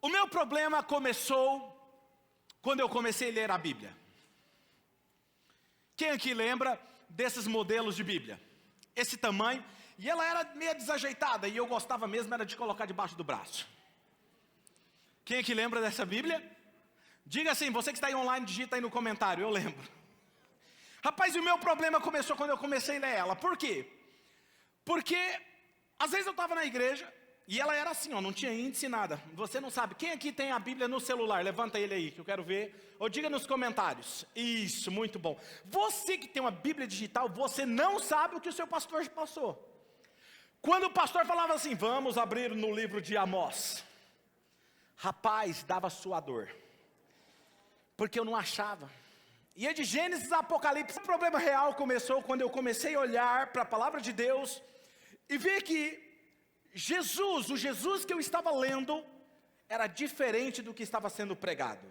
O meu problema começou quando eu comecei a ler a Bíblia. Quem aqui lembra desses modelos de Bíblia? Esse tamanho, e ela era meio desajeitada, e eu gostava mesmo era de colocar debaixo do braço. Quem aqui lembra dessa Bíblia? Diga assim, você que está aí online, digita aí no comentário, eu lembro. Rapaz, o meu problema começou quando eu comecei a ler ela. Por quê? Porque, às vezes eu estava na igreja, e ela era assim, ó, não tinha índice, nada. Você não sabe. Quem aqui tem a Bíblia no celular? Levanta ele aí, que eu quero ver. Ou diga nos comentários. Isso, muito bom. Você que tem uma Bíblia digital, você não sabe o que o seu pastor passou. Quando o pastor falava assim, vamos abrir no livro de Amós. Rapaz, dava suador. Porque eu não achava. E de Gênesis a Apocalipse, o problema real começou quando eu comecei a olhar para a palavra de Deus e ver que Jesus, o Jesus que eu estava lendo, era diferente do que estava sendo pregado.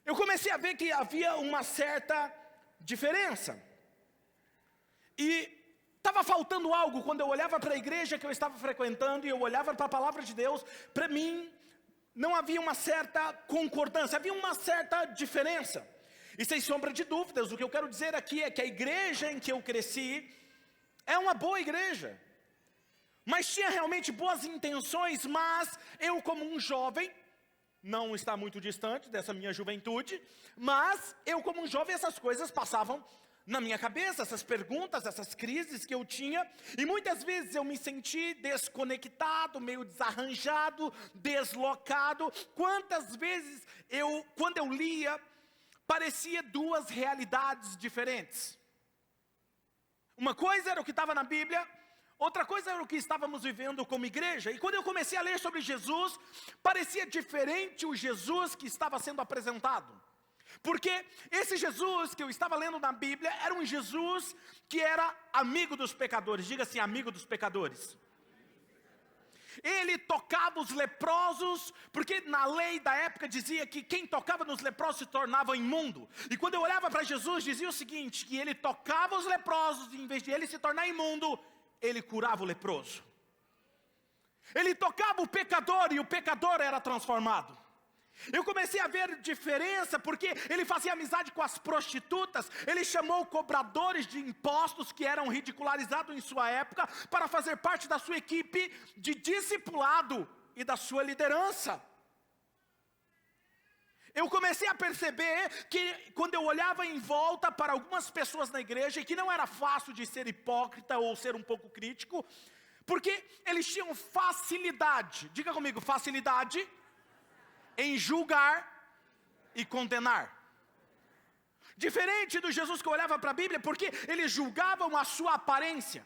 Eu comecei a ver que havia uma certa diferença. E estava faltando algo quando eu olhava para a igreja que eu estava frequentando e eu olhava para a palavra de Deus, para mim não havia uma certa concordância, havia uma certa diferença. E sem sombra de dúvidas, o que eu quero dizer aqui é que a igreja em que eu cresci é uma boa igreja, mas tinha realmente boas intenções, mas eu como um jovem, não está muito distante dessa minha juventude, mas eu como um jovem essas coisas passavam na minha cabeça, essas perguntas, essas crises que eu tinha, e muitas vezes eu me senti desconectado, meio desarranjado, deslocado. Quantas vezes quando eu lia, parecia duas realidades diferentes. Uma coisa era o que estava na Bíblia, outra coisa era o que estávamos vivendo como igreja. E quando eu comecei a ler sobre Jesus, parecia diferente o Jesus que estava sendo apresentado. Porque esse Jesus que eu estava lendo na Bíblia era um Jesus que era amigo dos pecadores. Diga assim, amigo dos pecadores. Ele tocava os leprosos, porque na lei da época dizia que quem tocava nos leprosos se tornava imundo. E quando eu olhava para Jesus, dizia o seguinte, que ele tocava os leprosos, e em vez de ele se tornar imundo, ele curava o leproso. Ele tocava o pecador, e o pecador era transformado. Eu comecei a ver diferença, porque ele fazia amizade com as prostitutas, ele chamou cobradores de impostos que eram ridicularizados em sua época, para fazer parte da sua equipe de discipulado e da sua liderança. Eu comecei a perceber que quando eu olhava em volta para algumas pessoas na igreja, e que não era fácil de ser hipócrita ou ser um pouco crítico, porque eles tinham facilidade, diga comigo, facilidade em julgar e condenar. Diferente do Jesus que eu olhava para a Bíblia, porque eles julgavam a sua aparência.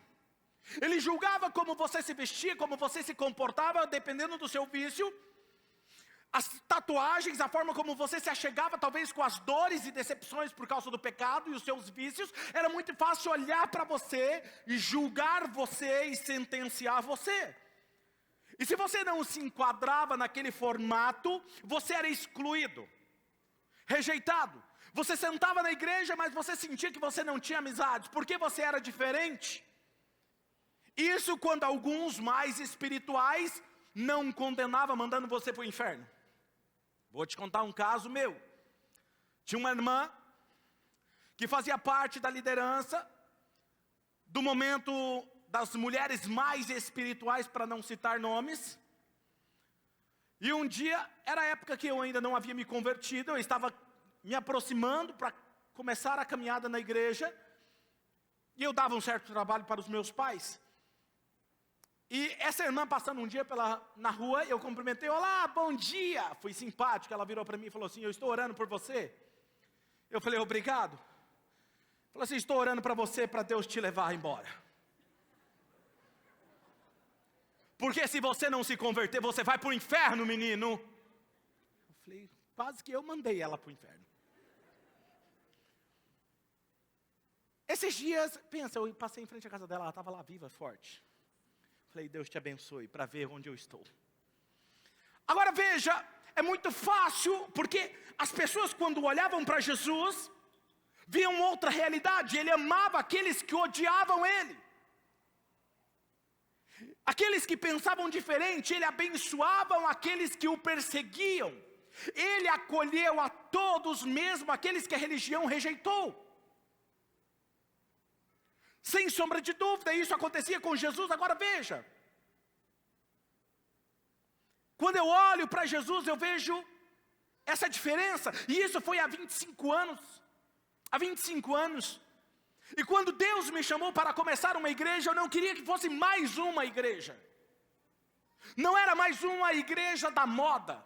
Ele julgava como você se vestia, como você se comportava, dependendo do seu vício. As tatuagens, a forma como você se achegava, talvez com as dores e decepções por causa do pecado e os seus vícios. Era muito fácil olhar para você e julgar você e sentenciar você. E se você não se enquadrava naquele formato, você era excluído, rejeitado. Você sentava na igreja, mas você sentia que você não tinha amizades, porque você era diferente. Isso quando alguns mais espirituais não condenavam, mandando você para o inferno. Vou te contar um caso meu. Tinha uma irmã que fazia parte da liderança do momento das mulheres mais espirituais, para não citar nomes. E um dia, era a época que eu ainda não havia me convertido, eu estava me aproximando para começar a caminhada na igreja, e eu dava um certo trabalho para os meus pais. E essa irmã passando um dia na rua, eu cumprimentei, olá, bom dia, fui simpático, ela virou para mim e falou assim, eu estou orando por você. Eu falei, obrigado. Falou assim, estou orando para você, para Deus te levar embora. Porque se você não se converter, você vai para o inferno, menino. Eu falei, quase que eu mandei ela para o inferno. Esses dias, pensa, eu passei em frente à casa dela, ela estava lá viva, forte. Falei, Deus te abençoe, para ver onde eu estou. Agora veja, é muito fácil, porque as pessoas quando olhavam para Jesus, viam outra realidade. Ele amava aqueles que odiavam ele. Aqueles que pensavam diferente, ele abençoava aqueles que o perseguiam. Ele acolheu a todos, mesmo aqueles que a religião rejeitou. Sem sombra de dúvida, isso acontecia com Jesus. Agora veja, quando eu olho para Jesus, eu vejo essa diferença. E isso foi há 25 anos. Há 25 anos. E quando Deus me chamou para começar uma igreja, eu não queria que fosse mais uma igreja. Não era mais uma igreja da moda.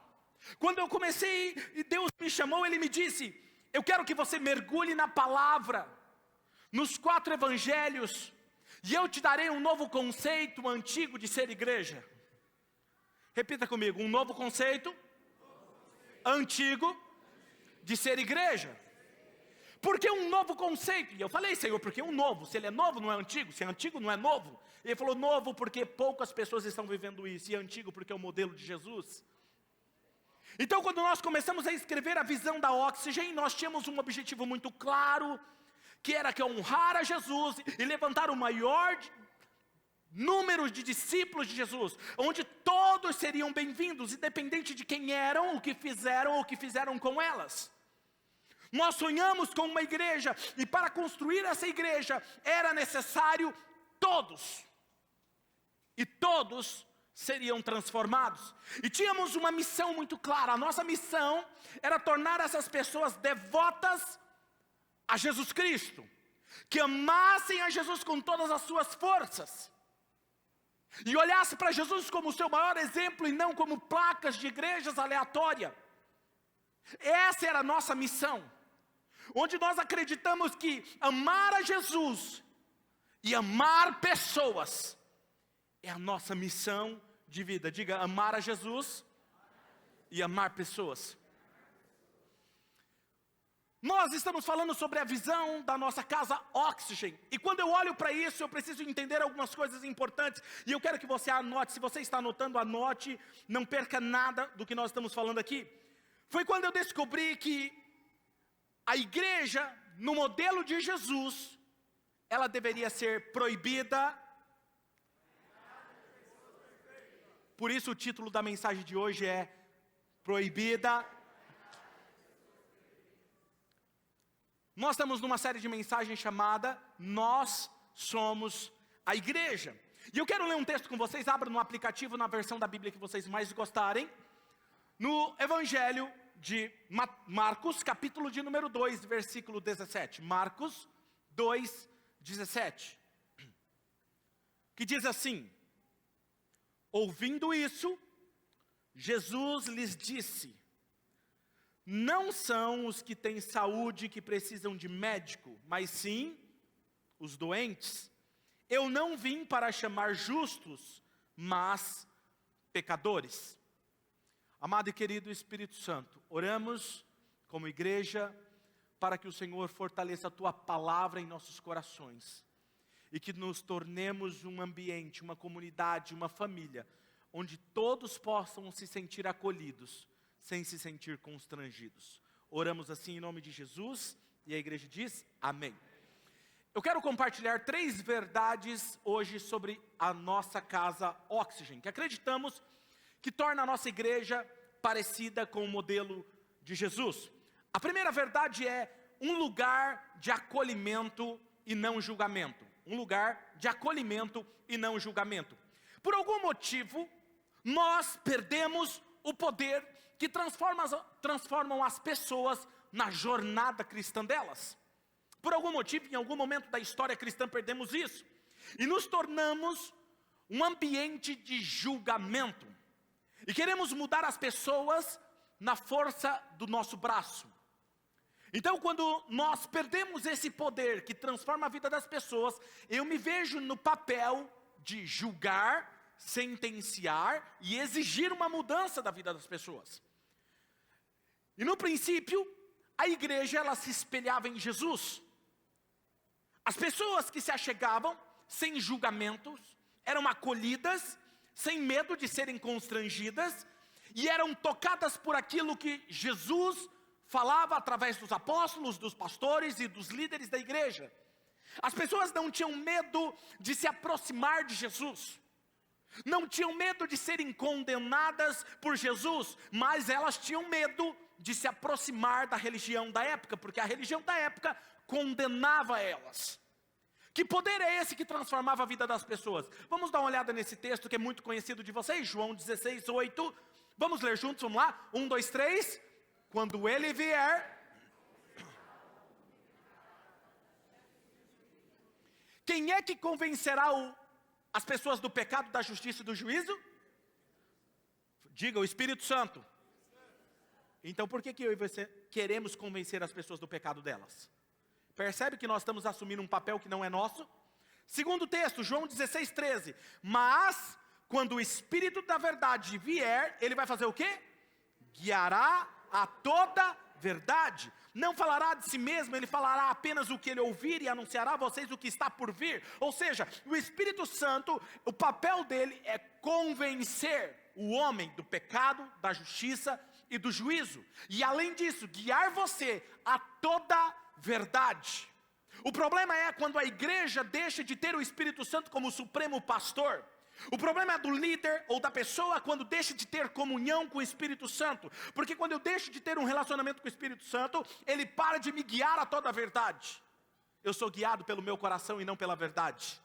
Quando eu comecei e Deus me chamou, Ele me disse: eu quero que você mergulhe na palavra, nos 4 evangelhos, e eu te darei um novo conceito antigo de ser igreja. Repita comigo: um novo conceito antigo de ser igreja. Por que um novo conceito? E eu falei: Senhor, por que um novo? Se ele é novo, não é antigo. Se é antigo, não é novo. Ele falou: novo porque poucas pessoas estão vivendo isso. E antigo porque é o modelo de Jesus. Então, quando nós começamos a escrever a visão da Oxygen, nós tínhamos um objetivo muito claro, que era que honrar a Jesus e levantar o maior número de discípulos de Jesus, onde todos seriam bem-vindos, independente de quem eram, o que fizeram ou o que fizeram com elas. Nós sonhamos com uma igreja, e para construir essa igreja, era necessário todos, e todos seriam transformados. E tínhamos uma missão muito clara. A nossa missão era tornar essas pessoas devotas a Jesus Cristo, que amassem a Jesus com todas as suas forças, e olhassem para Jesus como o seu maior exemplo, e não como placas de igrejas aleatórias. Essa era a nossa missão, onde nós acreditamos que amar a Jesus e amar pessoas é a nossa missão de vida. Diga: amar a Jesus e amar pessoas. Nós estamos falando sobre a visão da nossa casa Oxygen. E quando eu olho para isso, eu preciso entender algumas coisas importantes. E eu quero que você anote. Se você está anotando, anote. Não perca nada do que nós estamos falando aqui. Foi quando eu descobri que a igreja, no modelo de Jesus, ela deveria ser proibida. Por isso o título da mensagem de hoje é Proibida. Nós estamos numa série de mensagens chamada Nós Somos a Igreja. E eu quero ler um texto com vocês. Abra no aplicativo, na versão da Bíblia que vocês mais gostarem. No Evangelho de Marcos, capítulo de número 2, versículo 17. Marcos 2, 17. Que diz assim: ouvindo isso, Jesus lhes disse: não são os que têm saúde que precisam de médico, mas sim os doentes. Eu não vim para chamar justos, mas pecadores. Amado e querido Espírito Santo, oramos como igreja para que o Senhor fortaleça a Tua palavra em nossos corações, e que nos tornemos um ambiente, uma comunidade, uma família, onde todos possam se sentir acolhidos, sem se sentir constrangidos. Oramos assim em nome de Jesus, e a igreja diz amém. Eu quero compartilhar 3 verdades hoje sobre a nossa casa Oxygen, que acreditamos que torna a nossa igreja parecida com o modelo de Jesus. A primeira verdade é um lugar de acolhimento e não julgamento. Um lugar de acolhimento e não julgamento. Por algum motivo, nós perdemos o poder que transformam as pessoas na jornada cristã delas. Por algum motivo, em algum momento da história cristã, perdemos isso. E nos tornamos um ambiente de julgamento. E queremos mudar as pessoas na força do nosso braço. Então, quando nós perdemos esse poder que transforma a vida das pessoas, eu me vejo no papel de julgar, sentenciar e exigir uma mudança da vida das pessoas. E no princípio, a igreja ela se espelhava em Jesus. As pessoas que se achegavam sem julgamentos, eram acolhidas, sem medo de serem constrangidas, e eram tocadas por aquilo que Jesus falava através dos apóstolos, dos pastores e dos líderes da igreja. As pessoas não tinham medo de se aproximar de Jesus. não tinham medo de serem condenadas por Jesus, mas elas tinham medo de se aproximar da religião da época, porque a religião da época condenava elas. Que poder é esse que transformava a vida das pessoas? Vamos dar uma olhada nesse texto que é muito conhecido de vocês, João 16:8. Vamos ler juntos, vamos lá? 1, 2, 3. Quando ele vier, quem é que convencerá as pessoas do pecado, da justiça e do juízo? Diga, o Espírito Santo. Então por que eu e você queremos convencer as pessoas do pecado delas? Percebe que nós estamos assumindo um papel que não é nosso? Segundo texto, João 16:13. Mas, quando o Espírito da verdade vier, ele vai fazer o quê? Guiará a toda verdade. Não falará de si mesmo, ele falará apenas o que ele ouvir e anunciará a vocês o que está por vir. Ou seja, o Espírito Santo, o papel dele é convencer o homem do pecado, da justiça e do juízo. E além disso, guiar você a toda verdade. O problema é quando a igreja deixa de ter o Espírito Santo como o supremo pastor. O problema é do líder ou da pessoa quando deixa de ter comunhão com o Espírito Santo. Porque quando eu deixo de ter um relacionamento com o Espírito Santo, ele para de me guiar a toda a verdade. Eu sou guiado pelo meu coração e não pela verdade.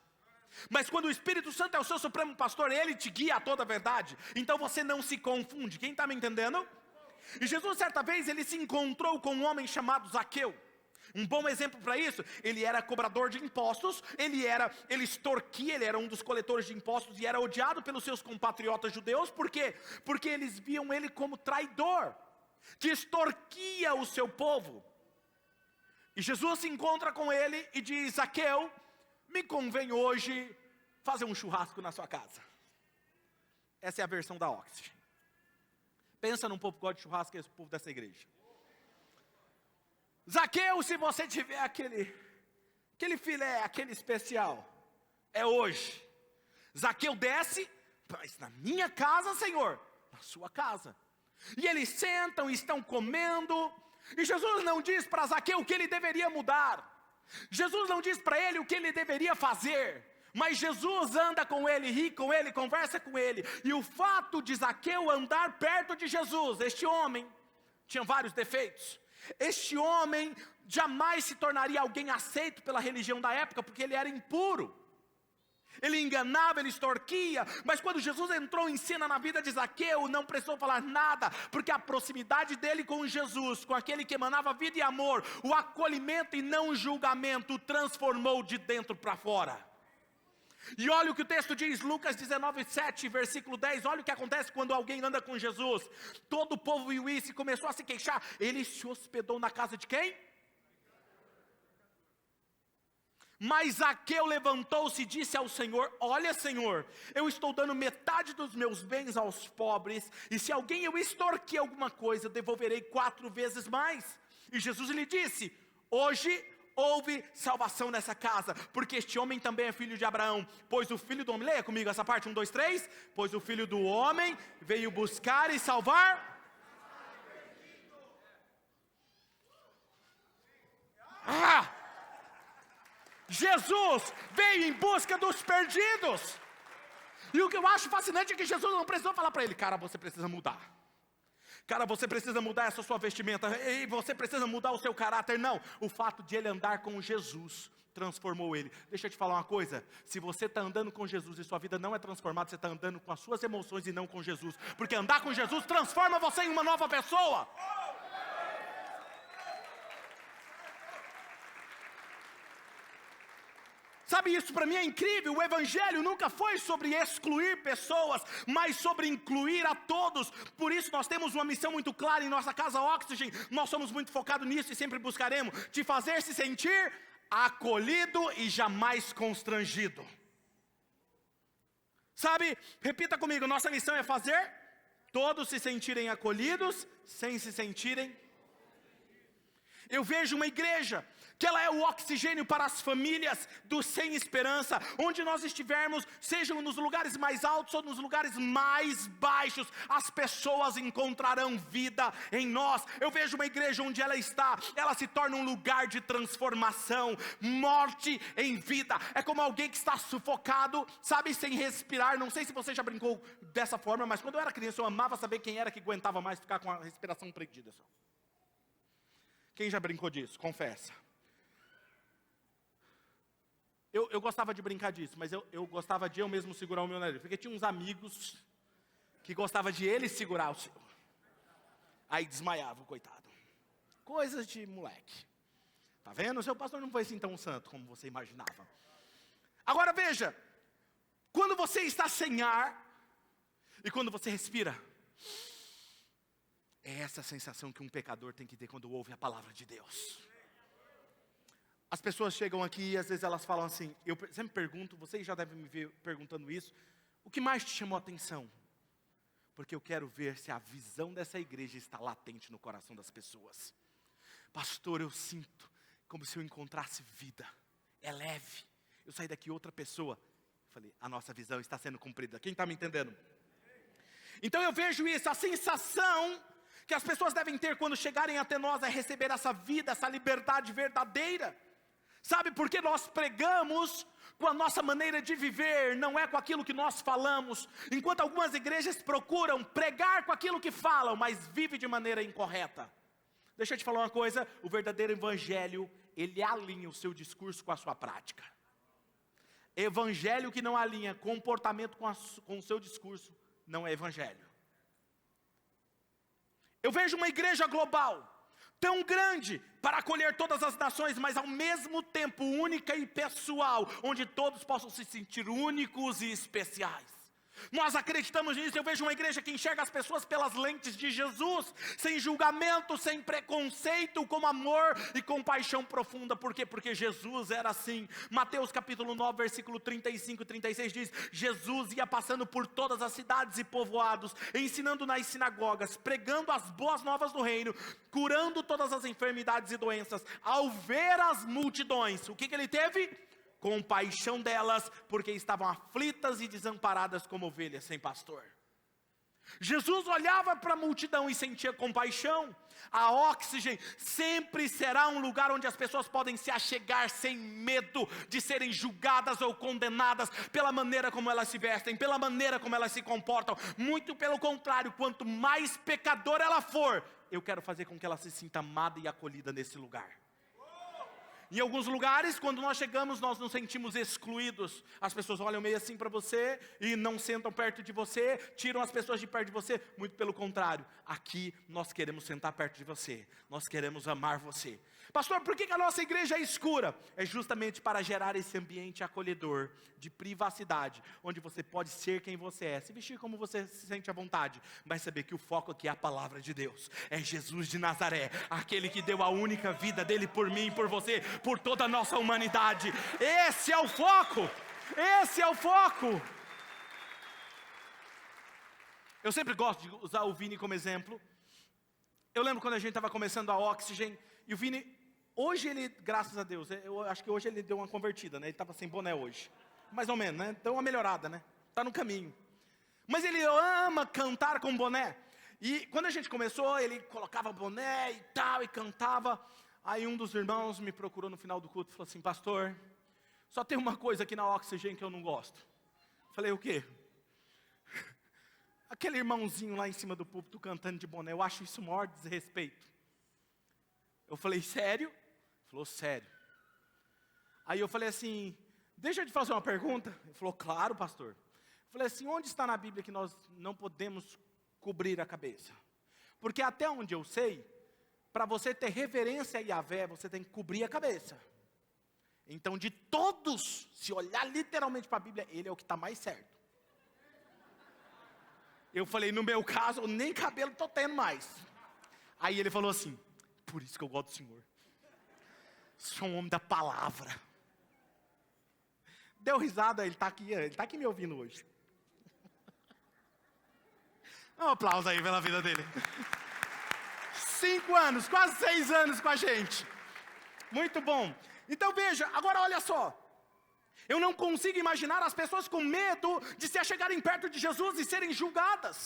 Mas quando o Espírito Santo é o seu supremo pastor, ele te guia a toda a verdade. Então você não se confunde. Quem está me entendendo? E Jesus certa vez ele se encontrou com um homem chamado Zaqueu. Um bom exemplo para isso, ele era cobrador de impostos, ele extorquia, ele era um dos coletores de impostos e era odiado pelos seus compatriotas judeus. Por quê? Porque eles viam ele como traidor, que extorquia o seu povo. E Jesus se encontra com ele e diz: Zaqueu, me convém hoje fazer um churrasco na sua casa. Essa é a versão da Oxygen. Pensa num povo que gosta de churrasco, que é esse povo dessa igreja. Zaqueu, se você tiver aquele filé, aquele especial, é hoje. Zaqueu desce, mas na minha casa, Senhor, na sua casa. E eles sentam e estão comendo, e Jesus não diz para Zaqueu o que ele deveria mudar. Jesus não diz para ele o que ele deveria fazer. Mas Jesus anda com ele, ri com ele, conversa com ele. E o fato de Zaqueu andar perto de Jesus, este homem tinha vários defeitos. Este homem jamais se tornaria alguém aceito pela religião da época, porque ele era impuro. Ele enganava, ele extorquia. Mas quando Jesus entrou em cena na vida de Zaqueu, não precisou falar nada, porque a proximidade dele com Jesus, com aquele que emanava vida e amor, o acolhimento e não o julgamento, o transformou de dentro para fora. E olha o que o texto diz, Lucas 19:7, versículo 10, olha o que acontece quando alguém anda com Jesus. Todo o povo viu isso e começou a se queixar. Ele se hospedou na casa de quem? Mas Zaqueu levantou-se e disse ao Senhor: olha, Senhor, eu estou dando metade dos meus bens aos pobres, e se alguém eu extorquir alguma coisa, devolverei 4 vezes mais. E Jesus lhe disse: hoje houve salvação nessa casa, porque este homem também é filho de Abraão. Pois o filho do homem, leia comigo essa parte, 1, 2, 3. Pois o filho do homem veio buscar e salvar. Jesus veio em busca dos perdidos. E o que eu acho fascinante é que Jesus não precisou falar para ele: cara, você precisa mudar. Cara, você precisa mudar essa sua vestimenta, e você precisa mudar o seu caráter. Não, o fato de ele andar com Jesus transformou ele. Deixa eu te falar uma coisa, se você está andando com Jesus e sua vida não é transformada, você está andando com as suas emoções e não com Jesus. Porque andar com Jesus transforma você em uma nova pessoa. Sabe, isso para mim é incrível. O evangelho nunca foi sobre excluir pessoas, mas sobre incluir a todos. Por isso nós temos uma missão muito clara em nossa casa Oxygen. Nós somos muito focados nisso e sempre buscaremos te fazer se sentir acolhido e jamais constrangido. Sabe, repita comigo, nossa missão é fazer todos se sentirem acolhidos sem se sentirem. Eu vejo uma igreja que ela é o oxigênio para as famílias dos sem esperança. Onde nós estivermos, sejam nos lugares mais altos ou nos lugares mais baixos, as pessoas encontrarão vida em nós. Eu vejo uma igreja onde ela está, ela se torna um lugar de transformação, morte em vida. É como alguém que está sufocado, sabe, sem respirar. Não sei se você já brincou dessa forma, mas quando eu era criança eu amava saber quem era que aguentava mais ficar com a respiração prendida só. Quem já brincou disso? Confessa. Eu gostava de brincar disso, mas eu gostava de eu mesmo segurar o meu nariz. Porque tinha uns amigos que gostavam de ele segurar o seu. Aí desmaiava o coitado. Coisas de moleque. Tá vendo? O seu pastor não foi assim tão santo como você imaginava. Agora veja. Quando você está sem ar, e quando você respira, é essa sensação que um pecador tem que ter quando ouve a palavra de Deus. As pessoas chegam aqui e às vezes elas falam assim, eu sempre pergunto, vocês já devem me ver perguntando isso, o que mais te chamou a atenção? Porque eu quero ver se a visão dessa igreja está latente no coração das pessoas. Pastor, eu sinto como se eu encontrasse vida, é leve. Eu saí daqui outra pessoa. Falei, a nossa visão está sendo cumprida. Quem está me entendendo? Então eu vejo isso, a sensação que as pessoas devem ter quando chegarem até nós é receber essa vida, essa liberdade verdadeira. Sabe, porque nós pregamos com a nossa maneira de viver, não é com aquilo que nós falamos. Enquanto algumas igrejas procuram pregar com aquilo que falam, mas vivem de maneira incorreta. Deixa eu te falar uma coisa, o verdadeiro evangelho, ele alinha o seu discurso com a sua prática. Evangelho que não alinha comportamento com o seu discurso, não é evangelho. Eu vejo uma igreja global, tão grande, para acolher todas as nações, mas ao mesmo tempo única e pessoal, onde todos possam se sentir únicos e especiais. Nós acreditamos nisso. Eu vejo uma igreja que enxerga as pessoas pelas lentes de Jesus, sem julgamento, sem preconceito, com amor e compaixão profunda. Por quê? Porque Jesus era assim. Mateus capítulo 9, versículo 35 e 36 diz, Jesus ia passando por todas as cidades e povoados, ensinando nas sinagogas, pregando as boas novas do reino, curando todas as enfermidades e doenças. Ao ver as multidões, o que ele teve? Compaixão delas, porque estavam aflitas e desamparadas como ovelhas sem pastor. Jesus olhava para a multidão e sentia compaixão. A Oxygen sempre será um lugar onde as pessoas podem se achegar sem medo de serem julgadas ou condenadas pela maneira como elas se vestem, pela maneira como elas se comportam. Muito pelo contrário, quanto mais pecadora ela for, eu quero fazer com que ela se sinta amada e acolhida nesse lugar. Em alguns lugares, quando nós chegamos, nós nos sentimos excluídos. As pessoas olham meio assim para você e não sentam perto de você, tiram as pessoas de perto de você. Muito pelo contrário, aqui nós queremos sentar perto de você, nós queremos amar você. Pastor, por que a nossa igreja é escura? É justamente para gerar esse ambiente acolhedor, de privacidade, onde você pode ser quem você é, se vestir como você se sente à vontade, mas saber que o foco aqui é a palavra de Deus, é Jesus de Nazaré, aquele que deu a única vida dele por mim, por você, por toda a nossa humanidade. Esse é o foco, esse é o foco. Eu sempre gosto de usar o Vini como exemplo. Eu lembro quando a gente estava começando a Oxygen, e o Vini, hoje ele, graças a Deus, eu acho que hoje ele deu uma convertida, né? Ele estava sem boné hoje, mais ou menos, né? Deu uma melhorada, né? Está no caminho. Mas ele ama cantar com boné. E quando a gente começou, ele colocava boné e tal, e cantava. Aí um dos irmãos me procurou no final do culto e falou assim, pastor, só tem uma coisa aqui na Oxygen que eu não gosto. Falei, o quê? Aquele irmãozinho lá em cima do púlpito cantando de boné, eu acho isso o maior desrespeito. Eu falei, sério? Ele falou, sério. Aí eu falei assim, deixa eu te fazer uma pergunta. Ele falou, claro, pastor. Eu falei assim, onde está na Bíblia que nós não podemos cobrir a cabeça? Porque até onde eu sei, para você ter reverência a Yahvé, você tem que cobrir a cabeça. Então de todos, se olhar literalmente para a Bíblia, ele é o que está mais certo. Eu falei, no meu caso, nem cabelo estou tendo mais. Aí ele falou assim, por isso que eu gosto do Senhor. Sou um homem da palavra. Deu risada, ele está aqui me ouvindo hoje. Um aplauso aí pela vida dele. 5 anos, quase 6 anos com a gente. Muito bom. Então veja, agora olha só. Eu não consigo imaginar as pessoas com medo de se achegarem perto de Jesus e serem julgadas.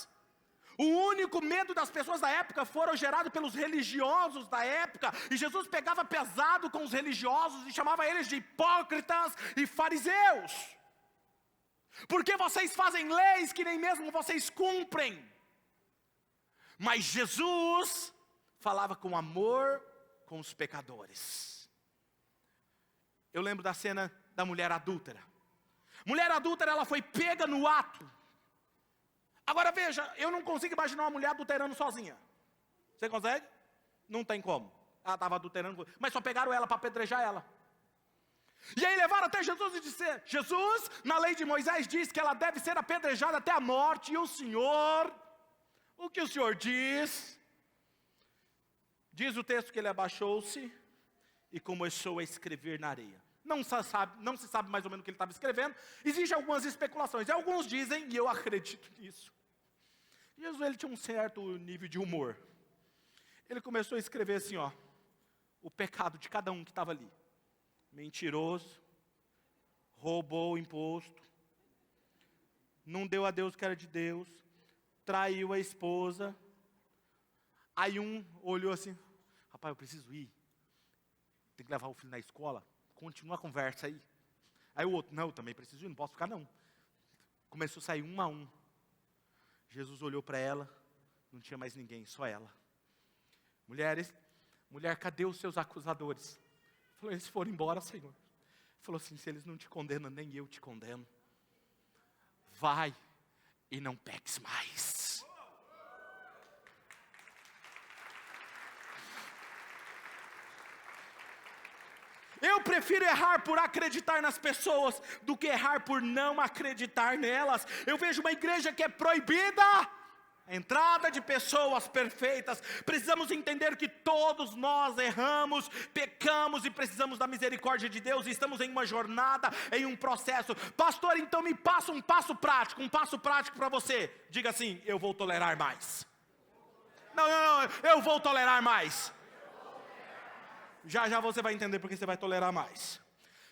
O único medo das pessoas da época foram gerado pelos religiosos da época. E Jesus pegava pesado com os religiosos e chamava eles de hipócritas e fariseus. Porque vocês fazem leis que nem mesmo vocês cumprem. Mas Jesus falava com amor com os pecadores. Eu lembro da cena da mulher adúltera. Mulher adúltera, ela foi pega no ato. Agora veja, eu não consigo imaginar uma mulher adulterando sozinha. Você consegue? Não tem como. Ela estava adulterando, mas só pegaram ela para apedrejar ela. E aí levaram até Jesus e disseram: Jesus, na lei de Moisés diz que ela deve ser apedrejada até a morte. E o Senhor, o que o Senhor diz? Diz o texto que ele abaixou-se e começou a escrever na areia. Não se sabe mais ou menos o que ele estava escrevendo. Existem algumas especulações. E alguns dizem, e eu acredito nisso, Jesus, ele tinha um certo nível de humor. Ele começou a escrever assim, ó, o pecado de cada um que estava ali. Mentiroso, roubou o imposto, não deu a Deus o que era de Deus, traiu a esposa. Aí um olhou assim: rapaz, eu preciso ir, tem que levar o filho na escola, continua a conversa aí. Aí o outro: não, eu também preciso ir, não posso ficar não. Começou a sair um a um. Jesus olhou para ela, não tinha mais ninguém, só ela. Mulher, cadê os seus acusadores? Ele falou: eles foram embora, Senhor. Ele falou assim: se eles não te condenam, nem eu te condeno. Vai e não peques mais. Eu prefiro errar por acreditar nas pessoas do que errar por não acreditar nelas. Eu vejo uma igreja que é proibida a entrada de pessoas perfeitas. Precisamos entender que todos nós erramos, pecamos e precisamos da misericórdia de Deus. E estamos em uma jornada, em um processo. Pastor, então me passa um passo prático para você. Diga assim: eu vou tolerar mais. Não, eu vou tolerar mais. Já você vai entender porque você vai tolerar mais.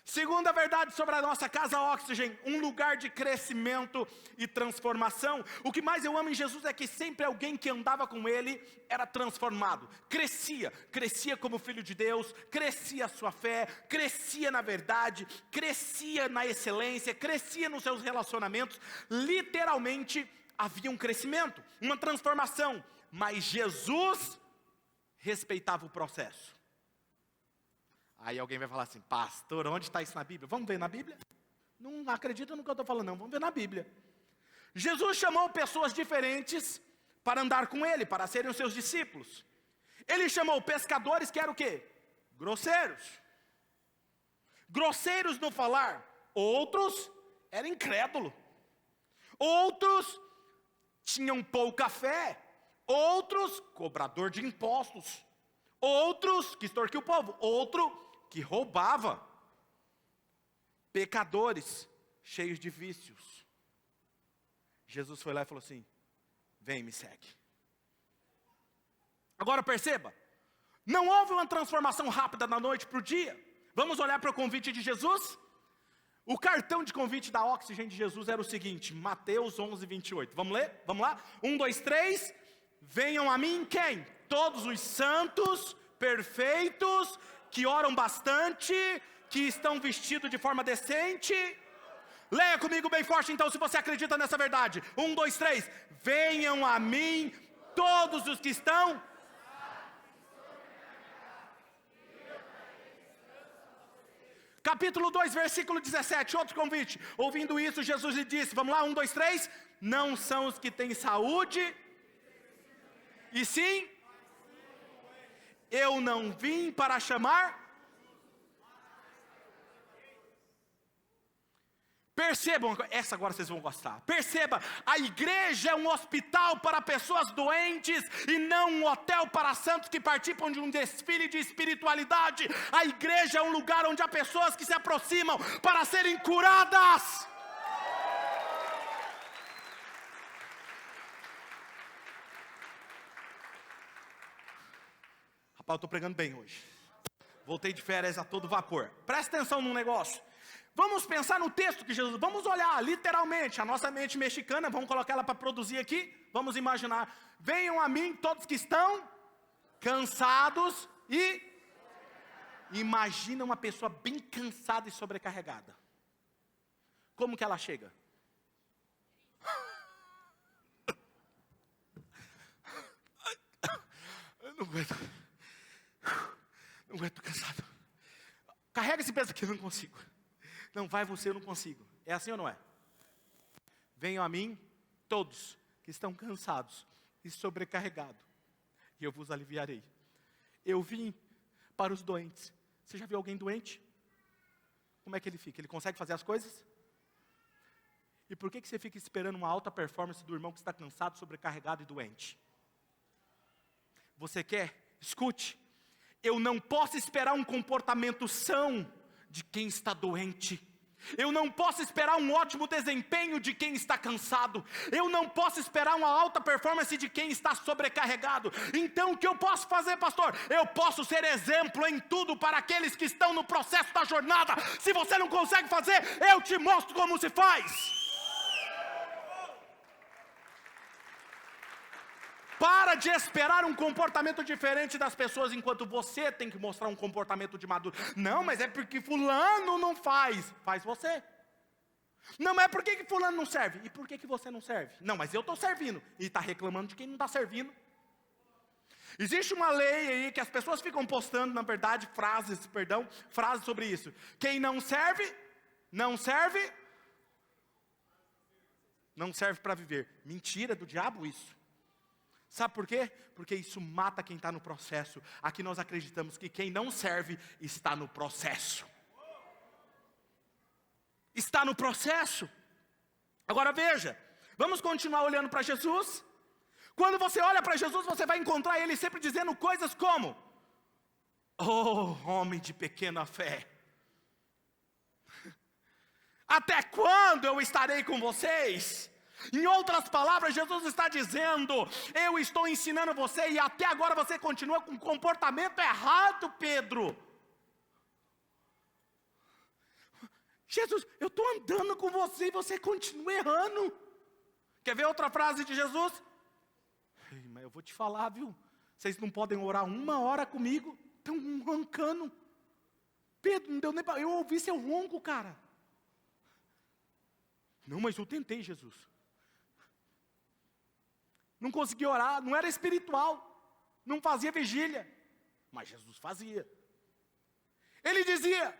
Segunda verdade sobre a nossa casa Oxygen: um lugar de crescimento e transformação. O que mais eu amo em Jesus é que sempre alguém que andava com Ele era transformado. Crescia como filho de Deus, crescia a sua fé, crescia na verdade, crescia na excelência, crescia nos seus relacionamentos. Literalmente havia um crescimento, uma transformação. Mas Jesus respeitava o processo. Aí alguém vai falar assim: pastor, onde está isso na Bíblia? Vamos ver na Bíblia? Não acredita no que eu estou falando não, vamos ver na Bíblia. Jesus chamou pessoas diferentes para andar com Ele, para serem os seus discípulos. Ele chamou pescadores que eram o quê? Grosseiros. Grosseiros no falar. Outros eram incrédulos. Outros tinham pouca fé. Outros, cobrador de impostos. Outros que extorquiam o povo. Outro que roubava. Pecadores cheios de vícios. Jesus foi lá e falou assim: vem, me segue. Agora perceba, não houve uma transformação rápida da noite para o dia. Vamos olhar para o convite de Jesus? O cartão de convite da Oxygen de Jesus era o seguinte: Mateus 11, 28. Vamos ler? Vamos lá? 1, 2, 3. Venham a mim quem? Todos os santos, perfeitos, que oram bastante, que estão vestidos de forma decente. Leia comigo bem forte então, se você acredita nessa verdade. 1, 2, 3. Venham a mim todos os que estão... Capítulo 2, versículo 17, outro convite. Ouvindo isso, Jesus lhe disse, vamos lá, 1, 2, 3. Não são os que têm saúde, e sim, eu não vim para chamar. Percebam, essa agora vocês vão gostar. Perceba, a igreja é um hospital para pessoas doentes e não um hotel para santos que participam de um desfile de espiritualidade. A igreja é um lugar onde há pessoas que se aproximam para serem curadas. Rapaz, eu estou pregando bem hoje. Voltei de férias a todo vapor. Presta atenção num negócio. Vamos pensar no texto que Jesus... Vamos olhar literalmente a nossa mente mexicana. Vamos colocar ela para produzir aqui. Vamos imaginar. Venham a mim todos que estão cansados e... Imagina uma pessoa bem cansada e sobrecarregada. Como que ela chega? Eu não aguento. Não aguento, cansado. Carrega esse peso aqui, eu não consigo. Não, vai você, eu não consigo. É assim ou não é? Venham a mim todos que estão cansados e sobrecarregados, e eu vos aliviarei. Eu vim para os doentes. Você já viu alguém doente? Como é que ele fica? Ele consegue fazer as coisas? E por que você fica esperando uma alta performance do irmão que está cansado, sobrecarregado e doente? Você quer? Escute. Eu não posso esperar um comportamento são de quem está doente. Eu não posso esperar um ótimo desempenho de quem está cansado. Eu não posso esperar uma alta performance de quem está sobrecarregado. Então o que eu posso fazer, pastor? Eu posso ser exemplo em tudo para aqueles que estão no processo da jornada. Se você não consegue fazer, eu te mostro como se faz. Para de esperar um comportamento diferente das pessoas, enquanto você tem que mostrar um comportamento de maduro. Não, mas é porque fulano não faz. Faz você. Não, mas é porque fulano não serve. E por que você não serve? Não, mas eu estou servindo. E está reclamando de quem não está servindo. Existe uma lei aí que as pessoas ficam postando, na verdade, frases sobre isso. Quem não serve, não serve para viver. Mentira do diabo isso. Sabe por quê? Porque isso mata quem está no processo. Aqui nós acreditamos que quem não serve está no processo. Está no processo. Agora veja, vamos continuar olhando para Jesus. Quando você olha para Jesus, você vai encontrar Ele sempre dizendo coisas como: oh, homem de pequena fé, até quando eu estarei com vocês? Em outras palavras, Jesus está dizendo: eu estou ensinando você e até agora você continua com um comportamento errado, Pedro. Jesus, eu estou andando com você e você continua errando. Quer ver outra frase de Jesus? Mas eu vou te falar, viu? Vocês não podem orar 1 hora comigo, estão roncando. Pedro, não deu nem para... Eu ouvi seu ronco, cara. Não, mas eu tentei, Jesus. Não conseguia orar, não era espiritual, não fazia vigília, mas Jesus fazia. Ele dizia: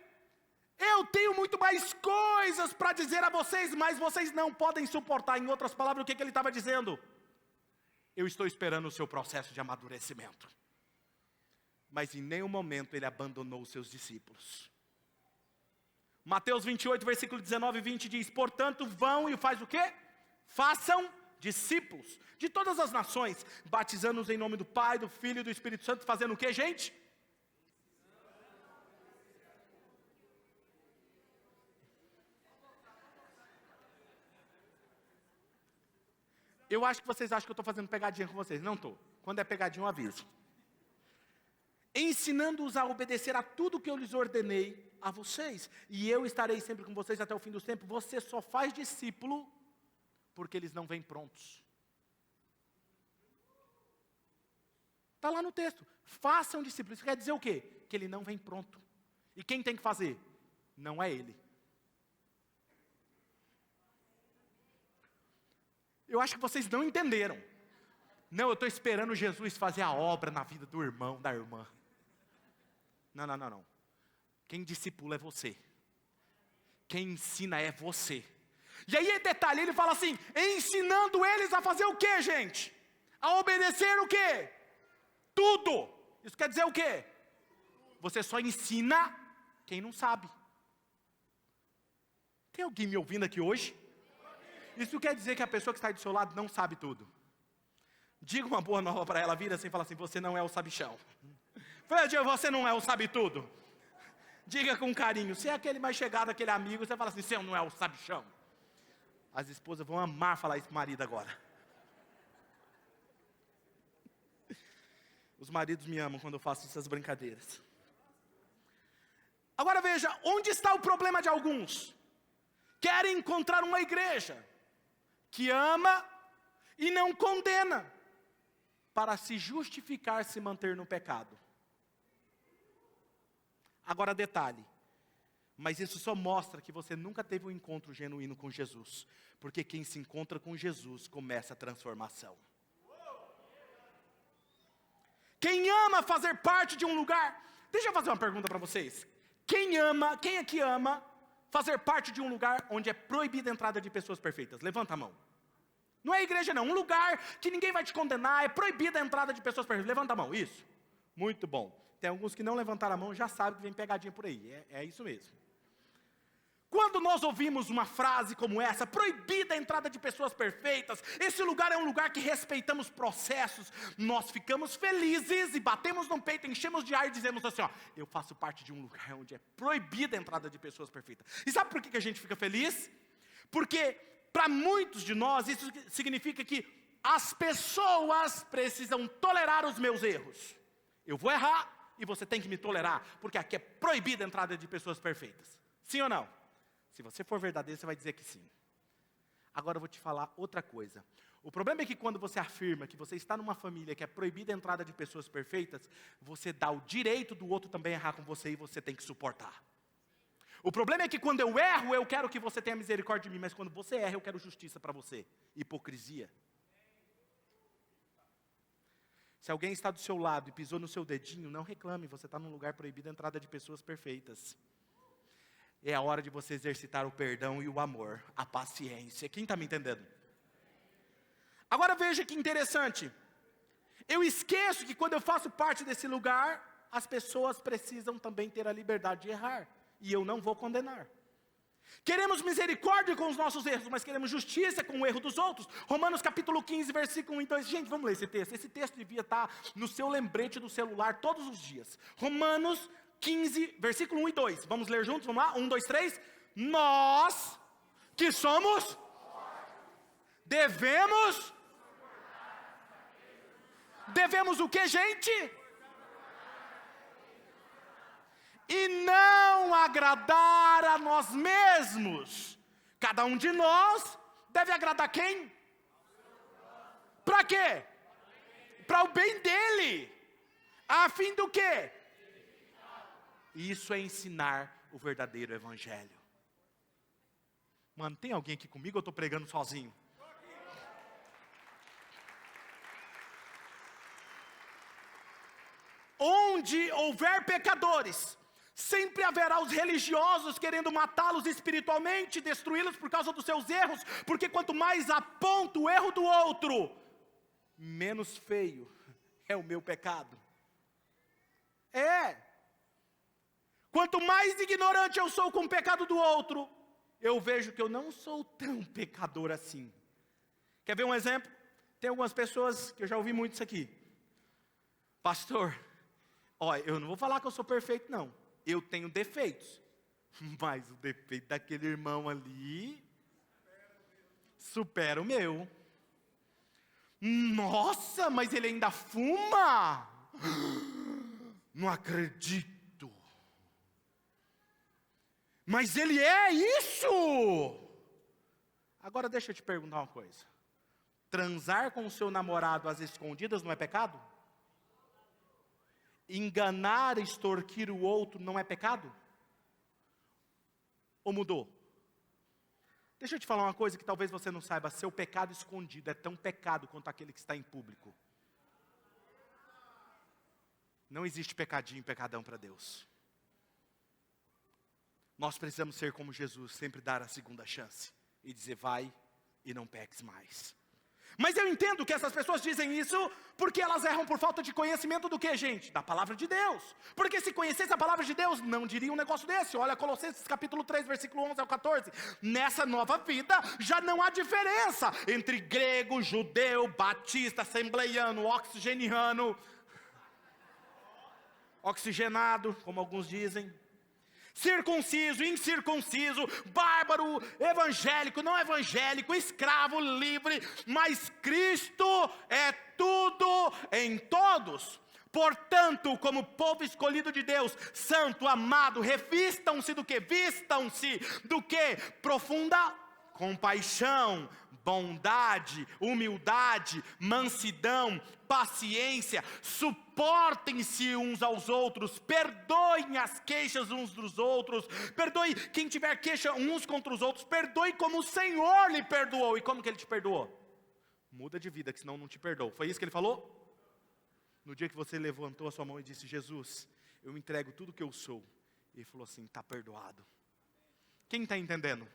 eu tenho muito mais coisas para dizer a vocês, mas vocês não podem suportar. Em outras palavras, o que ele estava dizendo? Eu estou esperando o seu processo de amadurecimento. Mas em nenhum momento ele abandonou os seus discípulos. Mateus 28, versículo 19 e 20 diz: portanto vão e faz o quê? Façam discípulos de todas as nações, batizando-os em nome do Pai, do Filho e do Espírito Santo, fazendo o quê, gente? Eu acho que vocês acham que eu estou fazendo pegadinha com vocês. Não estou. Quando é pegadinha eu aviso. Ensinando-os a obedecer a tudo que eu lhes ordenei a vocês, e eu estarei sempre com vocês até o fim dos tempos. Você só faz discípulo porque eles não vêm prontos. Está lá no texto. Façam discípulos. Isso quer dizer o quê? Que ele não vem pronto. E quem tem que fazer? Não é ele. Eu acho que vocês não entenderam. Não, eu estou esperando Jesus fazer a obra na vida do irmão, da irmã. Não. Quem discipula é você. Quem ensina é você. E aí, detalhe, ele fala assim: ensinando eles a fazer o quê, gente? A obedecer o quê? Tudo. Isso quer dizer o quê? Você só ensina quem não sabe. Tem alguém me ouvindo aqui hoje? Isso quer dizer que a pessoa que está aí do seu lado não sabe tudo. Diga uma boa nova para ela, vira assim e fala assim: você não é o sabichão. Você não é o sabe tudo. Diga com carinho. Se é aquele mais chegado, aquele amigo, você fala assim: você não é o sabichão. As esposas vão amar falar isso para o marido agora. Os maridos me amam quando eu faço essas brincadeiras. Agora veja, onde está o problema de alguns? Querem encontrar uma igreja que ama e não condena, para se justificar se manter no pecado. Agora detalhe, mas isso só mostra que você nunca teve um encontro genuíno com Jesus, porque quem se encontra com Jesus começa a transformação. Quem ama fazer parte de um lugar, deixa eu fazer uma pergunta para vocês. Quem aqui ama fazer parte de um lugar onde é proibida a entrada de pessoas perfeitas? Levanta a mão. Não é igreja não, um lugar que ninguém vai te condenar, é proibida a entrada de pessoas perfeitas. Levanta a mão, isso. Muito bom. Tem alguns que não levantaram a mão, já sabem que vem pegadinha por aí, é isso mesmo. Quando nós ouvimos uma frase como essa, proibida a entrada de pessoas perfeitas, esse lugar é um lugar que respeitamos processos, nós ficamos felizes e batemos no peito, enchemos de ar e dizemos assim, ó, eu faço parte de um lugar onde é proibida a entrada de pessoas perfeitas. E sabe por que a gente fica feliz? Porque para muitos de nós isso significa que as pessoas precisam tolerar os meus erros. Eu vou errar e você tem que me tolerar, porque aqui é proibida a entrada de pessoas perfeitas. Sim ou não? Se você for verdadeiro, você vai dizer que sim. Agora eu vou te falar outra coisa. O problema é que quando você afirma que você está numa família que é proibida a entrada de pessoas perfeitas, você dá o direito do outro também errar com você e você tem que suportar. O problema é que quando eu erro, eu quero que você tenha misericórdia de mim, mas quando você erra, eu quero justiça para você. Hipocrisia. Se alguém está do seu lado e pisou no seu dedinho, não reclame, você está num lugar proibido a entrada de pessoas perfeitas. É a hora de você exercitar o perdão e o amor, a paciência. Quem está me entendendo? Agora veja que interessante. Eu esqueço que quando eu faço parte desse lugar, as pessoas precisam também ter a liberdade de errar. E eu não vou condenar. Queremos misericórdia com os nossos erros, mas queremos justiça com o erro dos outros. Romanos capítulo 15, versículo 1 e 2. Gente, vamos ler esse texto. Esse texto devia estar no seu lembrete do celular todos os dias. Romanos 15, versículo 1 e 2. Vamos ler juntos? Vamos lá? 1, 2, 3. Nós que somos, devemos o que, gente? E não agradar a nós mesmos. Cada um de nós deve agradar quem? Para quê? Para o bem dele. A fim do quê? Isso é ensinar o verdadeiro evangelho. Mano, tem alguém aqui comigo ou eu estou pregando sozinho? Onde houver pecadores, sempre haverá os religiosos querendo matá-los espiritualmente, destruí-los por causa dos seus erros, porque quanto mais aponto o erro do outro, menos feio é o meu pecado. Quanto mais ignorante eu sou com o pecado do outro, eu vejo que eu não sou tão pecador assim. Quer ver um exemplo? Tem algumas pessoas que eu já ouvi muito isso aqui. Pastor, olha, eu não vou falar que eu sou perfeito não. Eu tenho defeitos. Mas o defeito daquele irmão ali supera o meu. Nossa, mas ele ainda fuma? Não acredito. Mas ele é isso! Agora deixa eu te perguntar uma coisa. Transar com o seu namorado às escondidas não é pecado? Enganar, extorquir o outro não é pecado? Ou mudou? Deixa eu te falar uma coisa que talvez você não saiba. Seu pecado escondido é tão pecado quanto aquele que está em público. Não existe pecadinho, pecadão para Deus. Nós precisamos ser como Jesus, sempre dar a segunda chance. E dizer, vai e não peques mais. Mas eu entendo que essas pessoas dizem isso porque elas erram por falta de conhecimento do que, gente? Da palavra de Deus. Porque se conhecesse a palavra de Deus, não diria um negócio desse. Olha Colossenses capítulo 3, versículo 11 ao 14. Nessa nova vida, já não há diferença entre grego, judeu, batista, assembleiano, oxigenado, como alguns dizem. Circunciso, incircunciso, bárbaro, evangélico, não evangélico, escravo, livre, mas Cristo é tudo em todos. Portanto, como povo escolhido de Deus, santo, amado, revistam-se do quê? Vistam-se do quê? Profunda compaixão, bondade, humildade, mansidão, paciência, suportem-se uns aos outros, perdoem as queixas uns dos outros, perdoe quem tiver queixa uns contra os outros, perdoe como o Senhor lhe perdoou. E como que Ele te perdoou? Muda de vida, que senão não te perdoou. Foi isso que Ele falou? No dia que você levantou a sua mão e disse, Jesus, eu entrego tudo que eu sou. Ele falou assim, está perdoado. Quem está entendendo?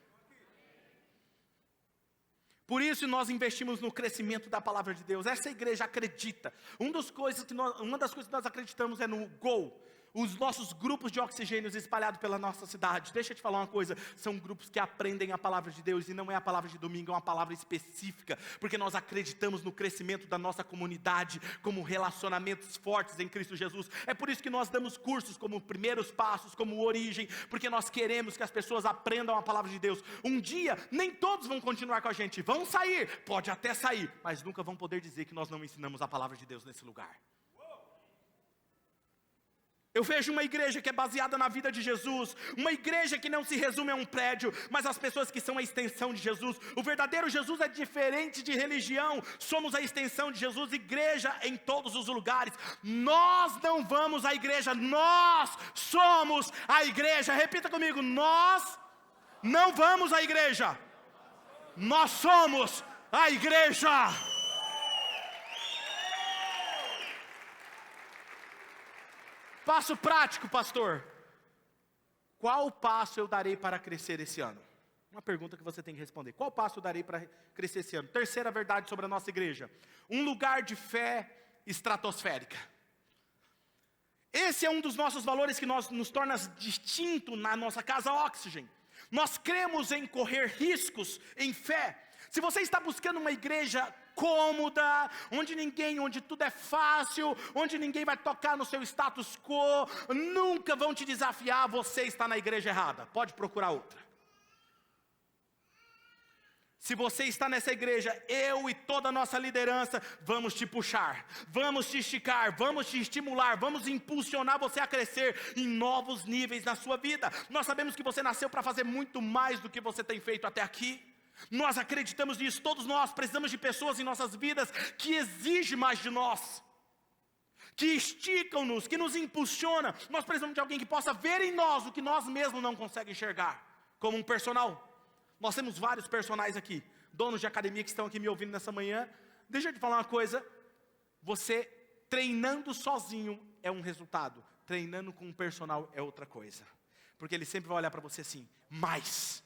Por isso nós investimos no crescimento da palavra de Deus. Essa igreja acredita. Uma das coisas que nós acreditamos é no GO. Os nossos grupos de oxigênios espalhados pela nossa cidade. Deixa eu te falar uma coisa. São grupos que aprendem a palavra de Deus. E não é a palavra de domingo, é uma palavra específica. Porque nós acreditamos no crescimento da nossa comunidade. Como relacionamentos fortes em Cristo Jesus. É por isso que nós damos cursos como primeiros passos, como origem. Porque nós queremos que as pessoas aprendam a palavra de Deus. Um dia, nem todos vão continuar com a gente. Vão sair, pode até sair. Mas nunca vão poder dizer que nós não ensinamos a palavra de Deus nesse lugar. Eu vejo uma igreja que é baseada na vida de Jesus, uma igreja que não se resume a um prédio, mas as pessoas que são a extensão de Jesus. O verdadeiro Jesus é diferente de religião, somos a extensão de Jesus, igreja em todos os lugares. Nós não vamos à igreja, nós somos a igreja. Repita comigo, nós não vamos à igreja, nós somos a igreja. Passo prático, pastor. Qual passo eu darei para crescer esse ano? Uma pergunta que você tem que responder. Qual passo eu darei para crescer esse ano? Terceira verdade sobre a nossa igreja. Um lugar de fé estratosférica. Esse é um dos nossos valores que nos torna distinto na nossa casa Oxygen. Nós cremos em correr riscos em fé. Se você está buscando uma igreja cômoda, onde tudo é fácil, onde ninguém vai tocar no seu status quo, nunca vão te desafiar, você está na igreja errada, pode procurar outra. Se você está nessa igreja, eu e toda a nossa liderança, vamos te puxar, vamos te esticar, vamos te estimular, vamos impulsionar você a crescer em novos níveis na sua vida. Nós sabemos que você nasceu para fazer muito mais do que você tem feito até aqui. Nós acreditamos nisso, todos nós precisamos de pessoas em nossas vidas que exigem mais de nós, que esticam-nos, que nos impulsionam. Nós precisamos de alguém que possa ver em nós o que nós mesmos não conseguimos enxergar, como um personal. Nós temos vários personagens aqui, donos de academia que estão aqui me ouvindo nessa manhã. Deixa eu te falar uma coisa, você treinando sozinho é um resultado, treinando com um personal é outra coisa, porque ele sempre vai olhar para você assim, mais,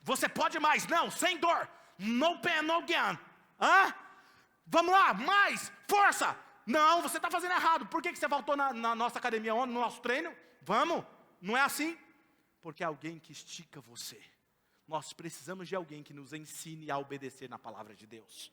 você pode mais, não, sem dor, no pain, no gain, vamos lá, mais, força, não, você está fazendo errado, por que você voltou na nossa academia, no nosso treino, vamos, não é assim, porque é alguém que estica você, nós precisamos de alguém que nos ensine a obedecer na palavra de Deus.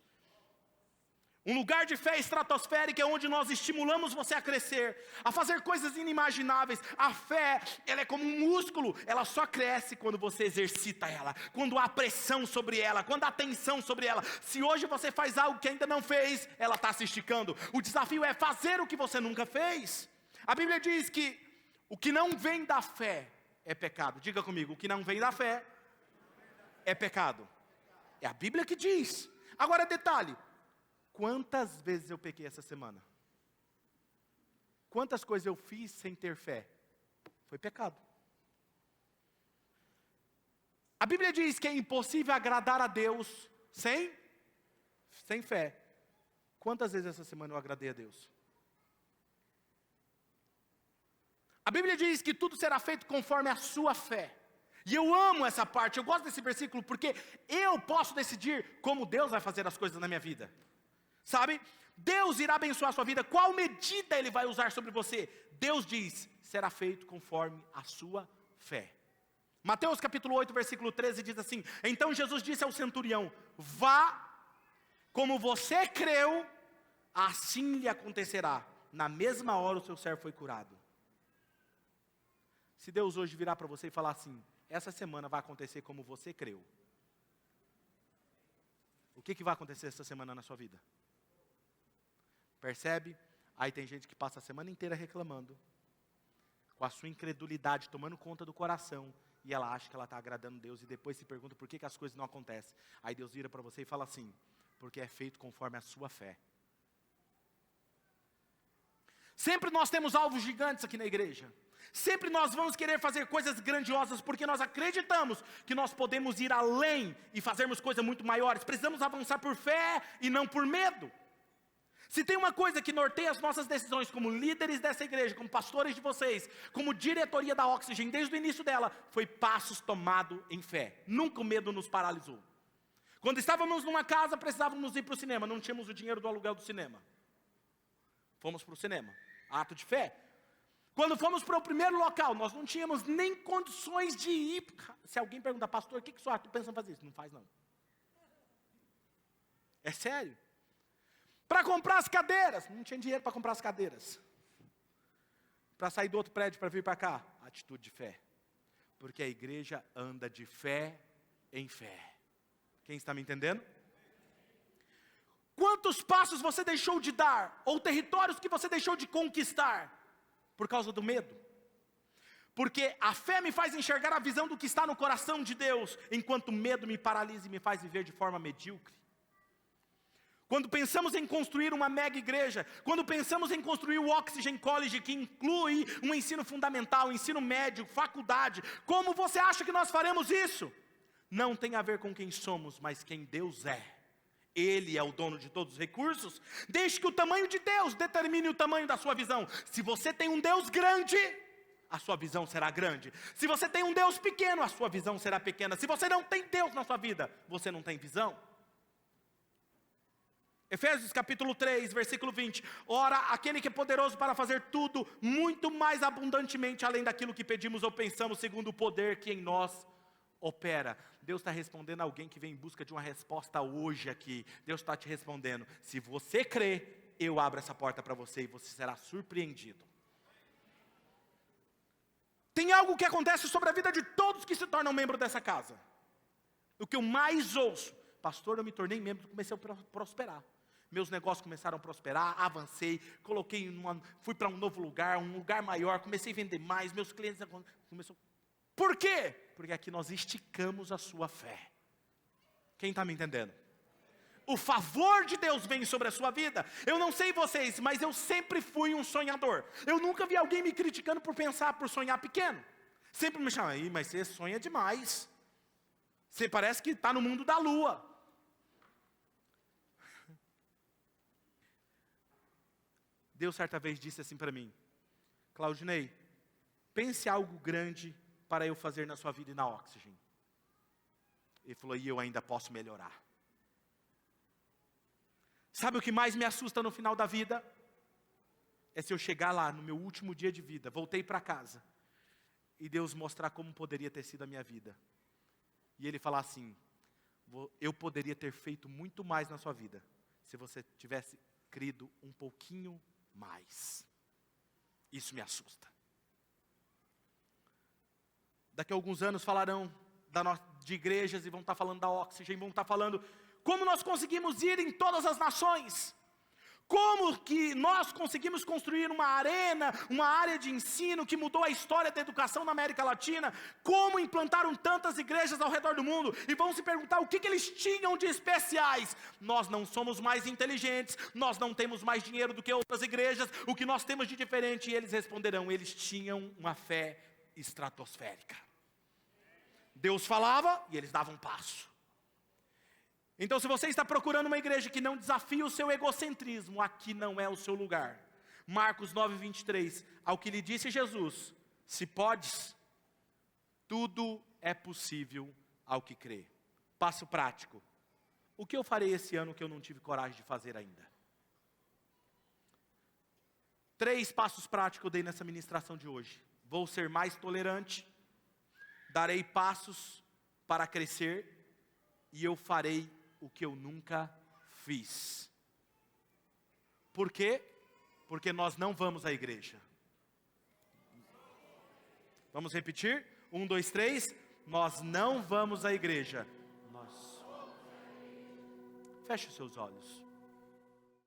Um lugar de fé estratosférica é onde nós estimulamos você a crescer, a fazer coisas inimagináveis. A fé, ela é como um músculo, ela só cresce quando você exercita ela, quando há pressão sobre ela, quando há tensão sobre ela. Se hoje você faz algo que ainda não fez, ela está se esticando. O desafio é fazer o que você nunca fez. A Bíblia diz que o que não vem da fé é pecado. Diga comigo, o que não vem da fé é pecado. É a Bíblia que diz. Agora detalhe. Quantas vezes eu pequei essa semana? Quantas coisas eu fiz sem ter fé? Foi pecado. A Bíblia diz que é impossível agradar a Deus sem fé. Quantas vezes essa semana eu agradei a Deus? A Bíblia diz que tudo será feito conforme a sua fé. E eu amo essa parte, eu gosto desse versículo, porque eu posso decidir como Deus vai fazer as coisas na minha vida. Sabe? Deus irá abençoar a sua vida. Qual medida Ele vai usar sobre você? Deus diz, será feito conforme a sua fé. Mateus capítulo 8, versículo 13 diz assim, então Jesus disse ao centurião, vá, como você creu, assim lhe acontecerá. Na mesma hora o seu servo foi curado. Se Deus hoje virar para você e falar assim, essa semana vai acontecer como você creu. O que vai acontecer essa semana na sua vida? Percebe? Aí tem gente que passa a semana inteira reclamando, com a sua incredulidade tomando conta do coração, e ela acha que ela está agradando Deus, e depois se pergunta por que as coisas não acontecem. Aí Deus vira para você e fala assim, porque é feito conforme a sua fé. Sempre nós temos alvos gigantes aqui na igreja. Sempre nós vamos querer fazer coisas grandiosas, porque nós acreditamos que nós podemos ir além e fazermos coisas muito maiores. Precisamos avançar por fé e não por medo. Se tem uma coisa que norteia as nossas decisões como líderes dessa igreja, como pastores de vocês, como diretoria da Oxygen, desde o início dela, foi passos tomados em fé. Nunca o medo nos paralisou. Quando estávamos numa casa, precisávamos ir para o cinema, não tínhamos o dinheiro do aluguel do cinema. Fomos para o cinema, ato de fé. Quando fomos para o primeiro local, nós não tínhamos nem condições de ir. Se alguém perguntar, pastor, o que o senhor está pensando em fazer isso? Não faz não. É sério. Para comprar as cadeiras, não tinha dinheiro para comprar as cadeiras. Para sair do outro prédio para vir para cá, atitude de fé. Porque a igreja anda de fé em fé. Quem está me entendendo? Quantos passos você deixou de dar, ou territórios que você deixou de conquistar, por causa do medo? Porque a fé me faz enxergar a visão do que está no coração de Deus, enquanto o medo me paralisa e me faz viver de forma medíocre. Quando pensamos em construir uma mega igreja, quando pensamos em construir o Oxygen College, que inclui um ensino fundamental, ensino médio, faculdade, como você acha que nós faremos isso? Não tem a ver com quem somos, mas quem Deus é. Ele é o dono de todos os recursos. Deixe que o tamanho de Deus determine o tamanho da sua visão. Se você tem um Deus grande, a sua visão será grande. Se você tem um Deus pequeno, a sua visão será pequena. Se você não tem Deus na sua vida, você não tem visão. Efésios capítulo 3, versículo 20. Ora, aquele que é poderoso para fazer tudo, muito mais abundantemente, além daquilo que pedimos ou pensamos, segundo o poder que em nós opera. Deus está respondendo a alguém que vem em busca de uma resposta hoje aqui. Deus está te respondendo, se você crê, eu abro essa porta para você e você será surpreendido. Tem algo que acontece sobre a vida de todos que se tornam membro dessa casa. O que eu mais ouço, pastor, eu me tornei membro, comecei a prosperar. Meus negócios começaram a prosperar, avancei, fui para um novo lugar, um lugar maior, comecei a vender mais, meus clientes começaram. Por quê? Porque aqui nós esticamos a sua fé. Quem está me entendendo? O favor de Deus vem sobre a sua vida. Eu não sei vocês, mas eu sempre fui um sonhador. Eu nunca vi alguém me criticando por sonhar pequeno. Sempre me chamam, mas você sonha demais. Você parece que está no mundo da lua. Deus certa vez disse assim para mim, Claudinei, pense algo grande para eu fazer na sua vida e na Oxygen. Ele falou, e eu ainda posso melhorar. Sabe o que mais me assusta no final da vida? É se eu chegar lá no meu último dia de vida, voltei para casa, e Deus mostrar como poderia ter sido a minha vida. E Ele falar assim, eu poderia ter feito muito mais na sua vida, se você tivesse crido um pouquinho mais. Isso me assusta. Daqui a alguns anos falarão de igrejas e vão estar falando da Oxygen, vão estar falando como nós conseguimos ir em todas as nações. Como que nós conseguimos construir uma arena, uma área de ensino que mudou a história da educação na América Latina. Como implantaram tantas igrejas ao redor do mundo. E vão se perguntar o que eles tinham de especiais. Nós não somos mais inteligentes, nós não temos mais dinheiro do que outras igrejas. O que nós temos de diferente? E eles responderão, eles tinham uma fé estratosférica. Deus falava e eles davam um passo. Então, se você está procurando uma igreja que não desafia o seu egocentrismo, aqui não é o seu lugar. Marcos 9, 23, ao que lhe disse Jesus, se podes, tudo é possível ao que crê. Passo prático. O que eu farei esse ano que eu não tive coragem de fazer ainda? 3 passos práticos eu dei nessa ministração de hoje. Vou ser mais tolerante, darei passos para crescer, e eu farei o que eu nunca fiz. Por quê? Porque nós não vamos à igreja. Vamos repetir? 1, 2, 3. Nós não vamos à igreja. Feche os seus olhos.